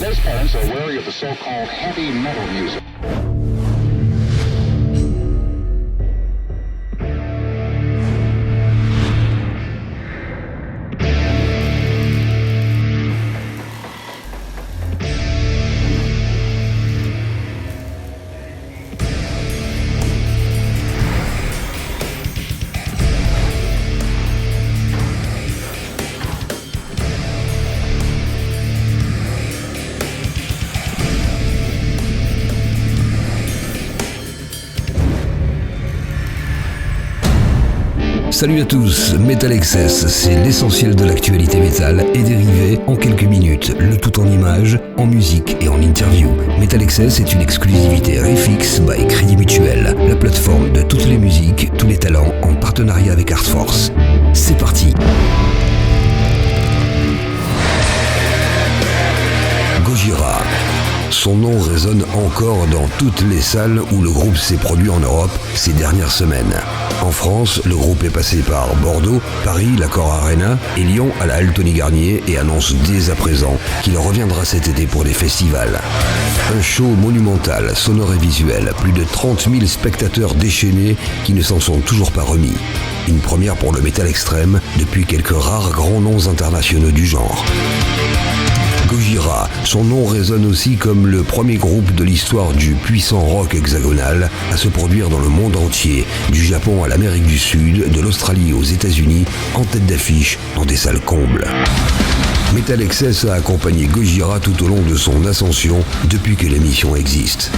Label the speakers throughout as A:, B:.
A: Close parents are wary of the so-called heavy metal music.
B: Salut à tous, Metal Excess, c'est l'essentiel de l'actualité métal et dérivé en quelques minutes, le tout en images, en musique et en interview. Metal Excess est une exclusivité Refix by Crédit Mutuel, la plateforme de toutes les musiques, tous les talents en partenariat avec Artforce. C'est parti. Gojira. Son nom résonne encore dans toutes les salles où le groupe s'est produit en Europe ces dernières semaines. En France, le groupe est passé par Bordeaux, Paris, l'Accor Arena et Lyon à la Altony Garnier et annonce dès à présent qu'il reviendra cet été pour des festivals. Un show monumental, sonore et visuel, plus de 30 000 spectateurs déchaînés qui ne s'en sont toujours pas remis. Une première pour le métal extrême depuis quelques rares grands noms internationaux du genre. Gojira, son nom résonne aussi comme le premier groupe de l'histoire du puissant rock hexagonal à se produire dans le monde entier, du Japon à l'Amérique du Sud, de l'Australie aux États-Unis, en tête d'affiche dans des salles combles. Metal Excess a accompagné Gojira tout au long de son ascension depuis que l'émission existe.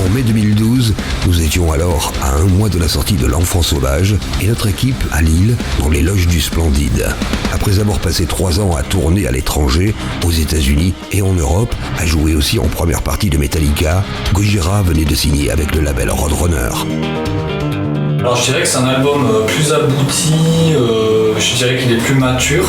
B: En mai 2012, nous étions alors à un mois de la sortie de L'Enfant Sauvage et notre équipe à Lille dans les loges du Splendide. Après avoir passé 3 ans à tourner à l'étranger, aux États-Unis et en Europe, à jouer aussi en première partie de Metallica, Gojira venait de signer avec le label Roadrunner.
C: Alors je dirais que c'est un album plus abouti, je dirais qu'il est plus mature.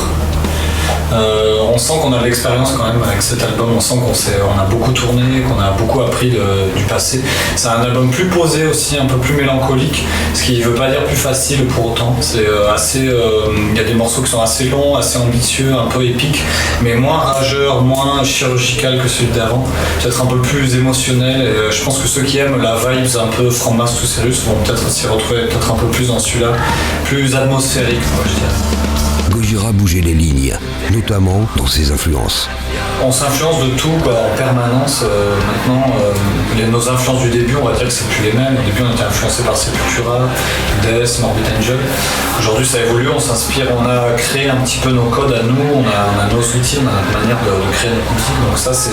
C: On sent qu'on a de l'expérience quand même avec cet album, on sent qu'on a beaucoup tourné, qu'on a beaucoup appris du passé. C'est un album plus posé aussi, un peu plus mélancolique, ce qui ne veut pas dire plus facile pour autant. C'est y a des morceaux qui sont assez longs, assez ambitieux, un peu épiques, mais moins rageurs, moins chirurgical que celui d'avant, peut-être un peu plus émotionnel. Et je pense que ceux qui aiment la vibes un peu From Mars to Sirius vont peut-être s'y retrouver peut-être un peu plus dans celui-là, plus atmosphérique, moi, je dirais.
B: Gojira bougeait les lignes, notamment dans ses influences.
C: On s'influence de tout en permanence. Maintenant, nos influences du début, on va dire que c'est plus les mêmes. Au début, on était influencé par Sepultura, Death, Morbid Angel. Aujourd'hui, ça évolue, on s'inspire, on a créé un petit peu nos codes à nous, on a nos outils, on a notre manière de créer nos outils. Donc ça, c'est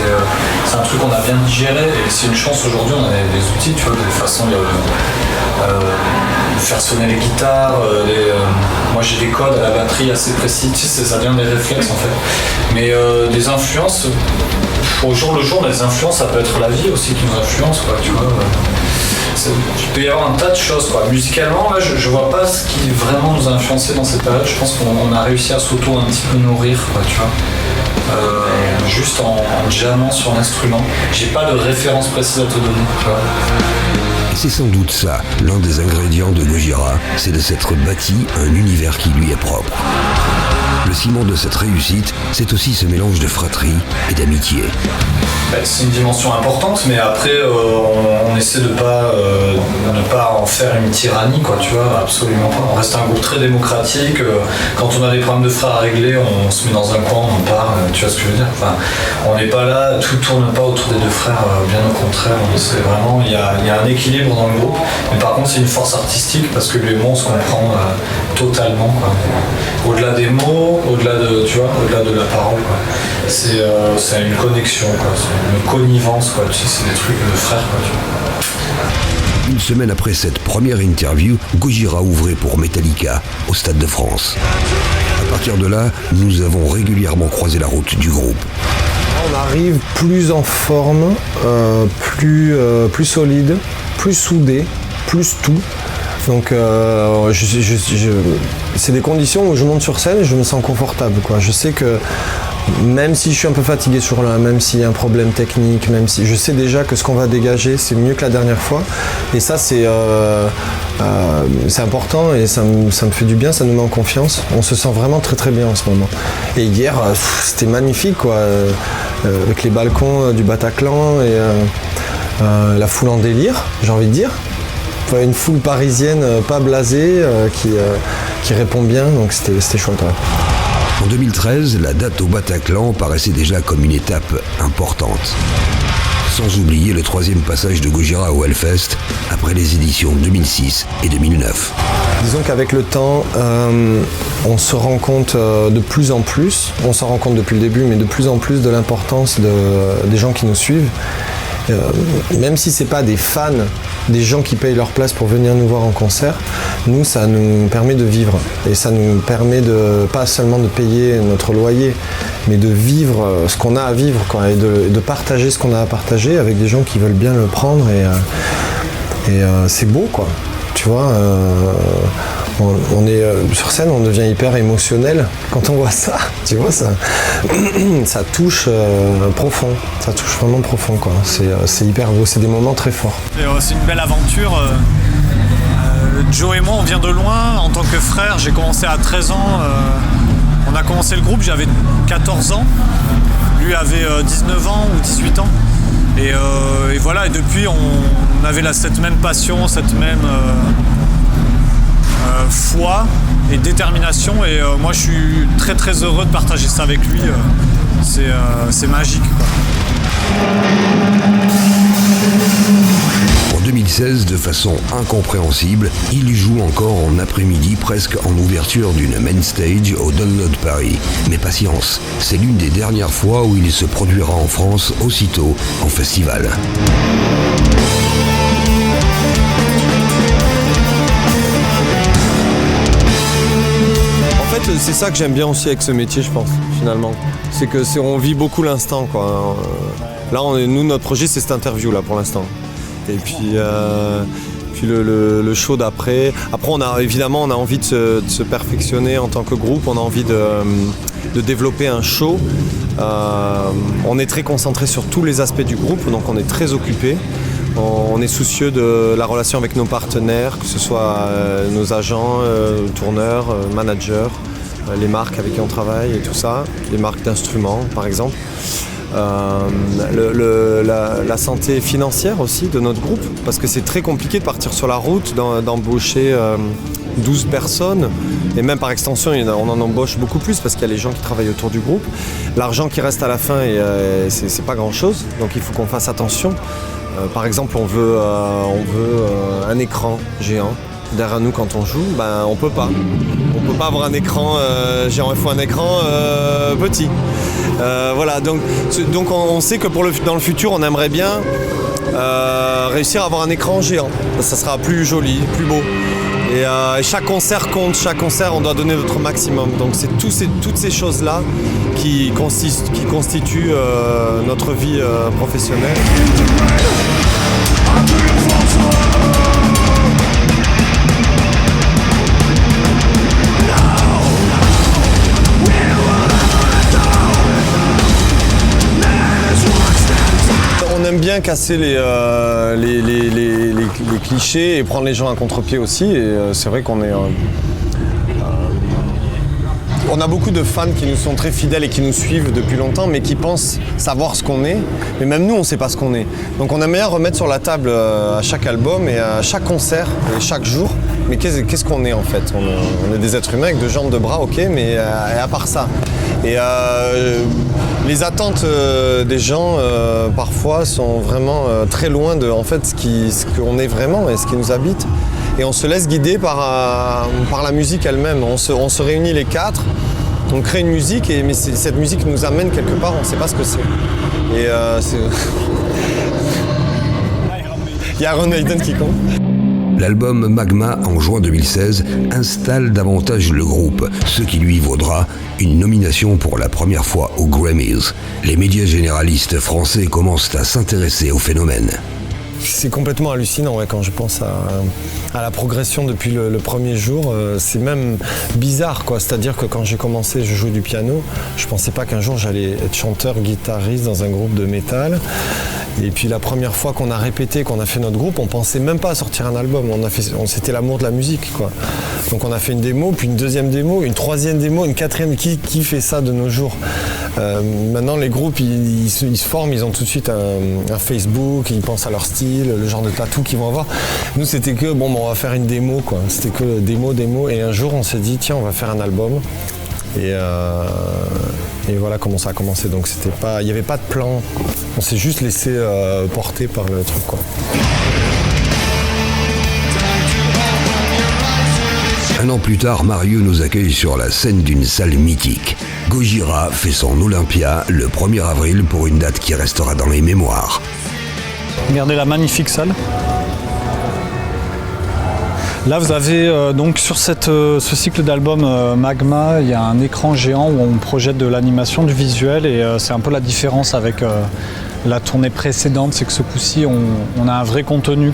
C: un truc qu'on a bien digéré. Et c'est une chance aujourd'hui, on a des outils, tu vois, des façons de faire sonner les guitares. Moi, j'ai des codes à la batterie assez précis. Tu sais, ça devient des réflexes en fait. Mais des influences, au jour le jour, des influences, ça peut être la vie aussi qui nous influence, quoi, tu vois. Il peut y avoir un tas de choses, quoi. Musicalement, là, je vois pas ce qui vraiment nous a influencé dans cette période. Je pense qu'on a réussi à s'auto un petit peu nourrir, quoi, tu vois. Juste en jammant sur l'instrument. J'ai pas de référence précise à te donner, tu vois.
B: Et c'est sans doute ça, l'un des ingrédients de Gojira, c'est de s'être bâti un univers qui lui est propre. Le ciment de cette réussite, c'est aussi ce mélange de fratrie et d'amitié.
C: C'est une dimension importante, mais après on essaie de ne pas en faire une tyrannie, quoi, tu vois, absolument pas. On reste un groupe très démocratique. Quand on a des problèmes de frères à régler, on se met dans un coin, on parle, tu vois ce que je veux dire. Enfin, on n'est pas là, tout tourne pas autour des deux frères, bien au contraire. C'est vraiment, il y a un équilibre dans le groupe, mais par contre c'est une force artistique parce que lui et moi on se comprend totalement, quoi. Au-delà des mots, au-delà de la parole, quoi. C'est une connexion, quoi. C'est une connivence, quoi. Tu sais, c'est des trucs de frères, quoi, tu vois.
B: Une semaine après cette première interview, Gojira ouvrait pour Metallica au Stade de France. À partir de là, nous avons régulièrement croisé la route du groupe.
D: On arrive plus en forme, plus solide, plus soudé, plus tout. Donc c'est des conditions où je monte sur scène et je me sens confortable, quoi. Je sais que même si je suis un peu fatigué sur l'un, même s'il y a un problème technique, même si je sais déjà que ce qu'on va dégager c'est mieux que la dernière fois, et ça c'est important et ça me fait du bien, ça nous met en confiance. On se sent vraiment très très bien en ce moment. Et hier c'était magnifique quoi, avec les balcons du Bataclan et la foule en délire, j'ai envie de dire. Une foule parisienne pas blasée qui répond bien, donc c'était chouette. Ouais.
B: En 2013, la date au Bataclan paraissait déjà comme une étape importante. Sans oublier le 3e passage de Gojira au Hellfest après les éditions 2006 et 2009.
D: Disons qu'avec le temps, on se rend compte de plus en plus, on s'en rend compte depuis le début, mais de plus en plus de l'importance des gens qui nous suivent. Même si c'est pas des fans, des gens qui payent leur place pour venir nous voir en concert, nous ça nous permet de vivre et ça nous permet de pas seulement de payer notre loyer, mais de vivre ce qu'on a à vivre quoi, et de partager ce qu'on a à partager avec des gens qui veulent bien le prendre et c'est beau quoi, tu vois. On est sur scène, on devient hyper émotionnel quand on voit ça, tu vois, ça touche profond, ça touche vraiment profond quoi. C'est hyper beau, c'est des moments très forts.
E: C'est une belle aventure. Joe et moi, on vient de loin. En tant que frère, j'ai commencé à 13 ans. On a commencé le groupe, j'avais 14 ans. Lui avait 19 ans ou 18 ans. Et voilà, et depuis, on avait cette même passion, cette même foi et détermination. Et moi, je suis très très heureux de partager ça avec lui. C'est magique, quoi.
B: En 2016, de façon incompréhensible, il joue encore en après-midi presque en ouverture d'une main stage au Download Paris. Mais patience, c'est l'une des dernières fois où il se produira en France aussitôt en festival.
F: En fait, c'est ça que j'aime bien aussi avec ce métier, je pense, finalement. C'est que on vit beaucoup l'instant, quoi. Là, nous, notre projet, c'est cette interview, là, pour l'instant. Et puis le show d'après. Après, on a envie de se perfectionner en tant que groupe. On a envie de développer un show. On est très concentré sur tous les aspects du groupe, donc on est très occupé. On est soucieux de la relation avec nos partenaires, que ce soit nos agents, tourneurs, managers, les marques avec qui on travaille et tout ça, les marques d'instruments par exemple. La santé financière aussi de notre groupe, parce que c'est très compliqué de partir sur la route, d'embaucher 12 personnes, et même par extension on en embauche beaucoup plus parce qu'il y a les gens qui travaillent autour du groupe. L'argent qui reste à la fin, c'est pas grand chose, donc il faut qu'on fasse attention. Par exemple, on veut un écran géant derrière nous quand on joue, on peut pas. On peut pas avoir un écran géant, il faut un écran petit. Voilà, donc on sait que dans le futur, on aimerait bien réussir à avoir un écran géant. Ça sera plus joli, plus beau. Et chaque concert compte, chaque concert, on doit donner notre maximum. Donc c'est toutes ces choses-là qui constituent notre vie professionnelle. On aime bien casser les clichés et prendre les gens à contre-pied aussi. Et c'est vrai qu'on est... on a beaucoup de fans qui nous sont très fidèles et qui nous suivent depuis longtemps, mais qui pensent savoir ce qu'on est. Mais même nous, on ne sait pas ce qu'on est. Donc on aime bien remettre sur la table à chaque album et à chaque concert et chaque jour. Mais qu'est-ce qu'on est en fait ? On est des êtres humains avec 2 jambes, 2 bras, ok, mais à part ça. Et les attentes des gens parfois sont vraiment très loin de en fait, ce qu'on est vraiment et ce qui nous habite. Et on se laisse guider par la musique elle-même. On se réunit les 4, on crée une musique, mais cette musique nous amène quelque part, on ne sait pas ce que c'est. Et il y a Iron Maiden qui compte.
B: L'album Magma en juin 2016 installe davantage le groupe, ce qui lui vaudra une nomination pour la première fois aux Grammys. Les médias généralistes français commencent à s'intéresser au phénomène.
D: C'est complètement hallucinant quand je pense à la progression depuis le premier jour. C'est même bizarre, quoi. C'est-à-dire que quand j'ai commencé, je jouais du piano. Je pensais pas qu'un jour j'allais être chanteur, guitariste dans un groupe de métal. Et puis la première fois qu'on a répété, qu'on a fait notre groupe, on pensait même pas à sortir un album. C'était l'amour de la musique, quoi. Donc on a fait une démo, puis une deuxième démo, une troisième démo, une quatrième. Qui fait ça de nos jours? Maintenant les groupes ils se forment, ils ont tout de suite un Facebook, ils pensent à leur style, le genre de tatou qu'ils vont avoir. Nous c'était que on va faire une démo, quoi. C'était que démo, et un jour on s'est dit tiens on va faire un album. Et voilà comment ça a commencé. Donc il n'y avait pas de plan, on s'est juste laissé porter par le truc, quoi.
B: Un an plus tard, Marieux nous accueille sur la scène d'une salle mythique. Gojira fait son Olympia le 1er avril pour une date qui restera dans les mémoires.
E: Regardez la magnifique salle. Là, vous avez donc sur ce cycle d'albums Magma, il y a un écran géant où on projette de l'animation, du visuel, et c'est un peu la différence avec la tournée précédente, c'est que ce coup-ci, on a un vrai contenu,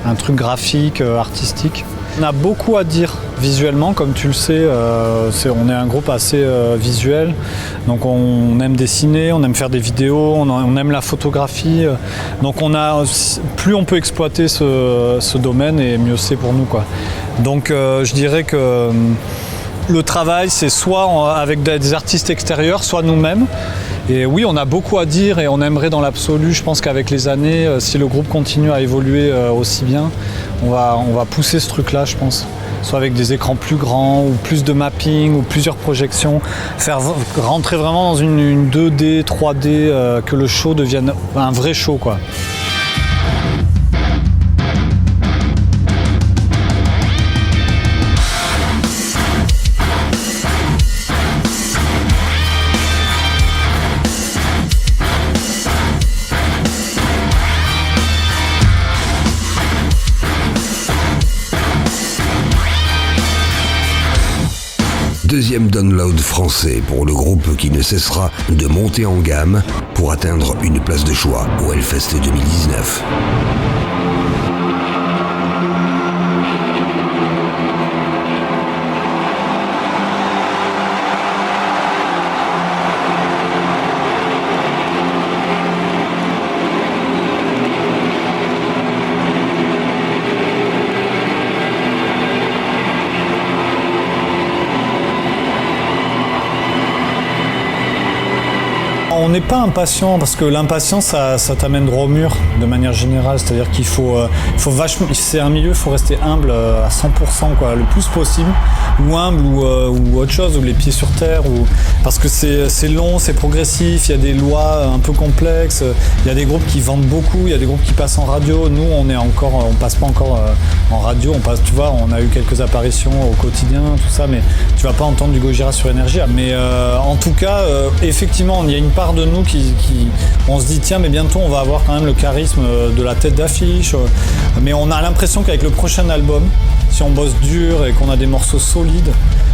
E: un truc graphique, artistique. On a beaucoup à dire visuellement, comme tu le sais, on est un groupe assez visuel, donc on aime dessiner, on aime faire des vidéos, on aime la photographie, donc plus on peut exploiter ce domaine et mieux c'est pour nous, quoi. Donc je dirais que le travail c'est soit avec des artistes extérieurs, soit nous-mêmes. Et oui, on a beaucoup à dire et on aimerait dans l'absolu, je pense qu'avec les années, si le groupe continue à évoluer aussi bien, on va pousser ce truc-là, je pense. Soit avec des écrans plus grands, ou plus de mapping, ou plusieurs projections. Faire rentrer vraiment dans une 2D, 3D, que le show devienne un vrai show, quoi.
B: Deuxième download français pour le groupe qui ne cessera de monter en gamme pour atteindre une place de choix au Hellfest 2019.
E: On n'est pas impatient parce que l'impatience ça t'amène droit au mur de manière générale, c'est-à-dire qu'il faut vachement, c'est un milieu, il faut rester humble à 100%, quoi, le plus possible, ou humble ou autre chose, ou les pieds sur terre, parce que c'est long, c'est progressif, il y a des lois un peu complexes, il y a des groupes qui vendent beaucoup, il y a des groupes qui passent en radio, nous on passe pas encore en radio, tu vois, on a eu quelques apparitions au quotidien, tout ça, mais tu vas pas entendre du Gojira sur Energia, mais en tout cas, effectivement, il y a une part de nous qui on se dit tiens mais bientôt on va avoir quand même le charisme de la tête d'affiche, mais on a l'impression qu'avec le prochain album, si on bosse dur et qu'on a des morceaux solides,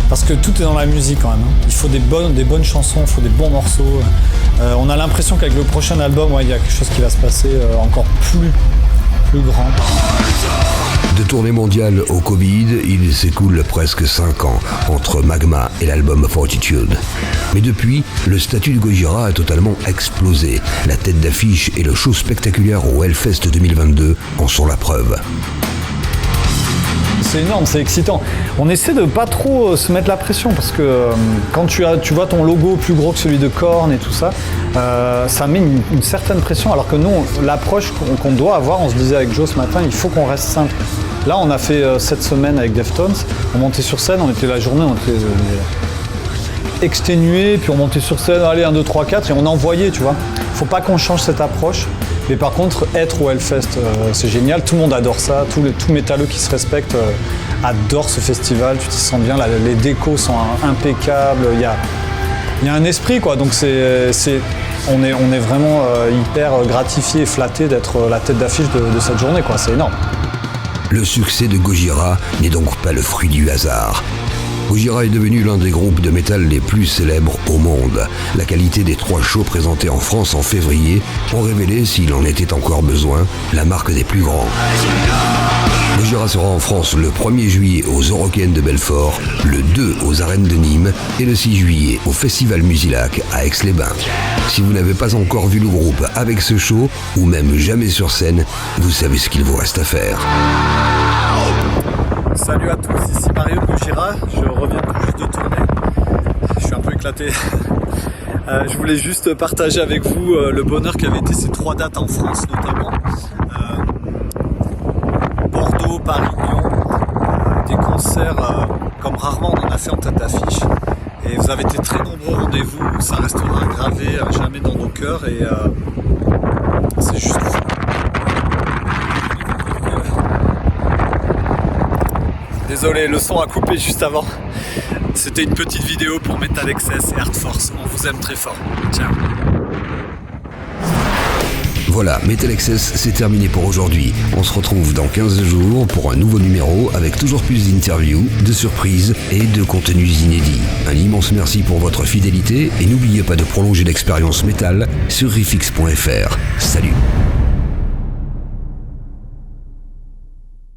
E: parce que tout est dans la musique quand même, hein. Il faut des bonnes chansons, il faut des bons morceaux, on a l'impression qu'avec le prochain album, il y a quelque chose qui va se passer encore plus grand.
B: De tournée mondiale au Covid, il s'écoule presque 5 ans entre Magma et l'album Fortitude. Mais depuis, le statut de Gojira a totalement explosé. La tête d'affiche et le show spectaculaire au Hellfest 2022 en sont la preuve.
E: C'est énorme, c'est excitant. On essaie de pas trop se mettre la pression parce que quand tu vois ton logo plus gros que celui de Korn et tout ça, ça met une certaine pression, alors que nous, l'approche qu'on doit avoir, on se disait avec Joe ce matin, il faut qu'on reste simple. Là, on a fait cette semaine avec Deftones, on montait sur scène, on était la journée, on était exténués, puis on montait sur scène, allez 1, 2, 3, 4, et on envoyait, tu vois. Faut pas qu'on change cette approche. Mais par contre, être au Hellfest, c'est génial, tout le monde adore ça, tout métalleux qui se respecte adore ce festival, tu t'y sens bien, les décos sont impeccables, il y a un esprit, quoi, donc on est vraiment hyper gratifié et flatté d'être la tête d'affiche de cette journée, quoi, c'est énorme.
B: Le succès de Gojira n'est donc pas le fruit du hasard. Gojira est devenu l'un des groupes de métal les plus célèbres au monde. La qualité des 3 shows présentés en France en février ont révélé, s'il en était encore besoin, la marque des plus grands. Gojira sera en France le 1er juillet aux Eurocaines de Belfort, le 2 aux Arènes de Nîmes et le 6 juillet au Festival Musilac à Aix-les-Bains. Si vous n'avez pas encore vu le groupe avec ce show, ou même jamais sur scène, vous savez ce qu'il vous reste à faire.
E: Salut à tous, ici Mario de Gojira, je reviens tout juste de tourner, je suis un peu éclâté. Je voulais juste partager avec vous le bonheur qu'avaient été ces 3 dates en France notamment. Bordeaux, Paris, Lyon, des concerts comme rarement on en a fait en tête d'affiche. Et vous avez été très nombreux au rendez-vous, ça restera gravé à jamais dans nos cœurs et c'est juste fou. Désolé, le son a coupé juste avant. C'était une petite vidéo pour Metal Excess et Art Force. On vous aime très fort. Ciao.
B: Voilà, Metal Excess, c'est terminé pour aujourd'hui. On se retrouve dans 15 jours pour un nouveau numéro avec toujours plus d'interviews, de surprises et de contenus inédits. Un immense merci pour votre fidélité et n'oubliez pas de prolonger l'expérience métal sur riffx.fr. Salut!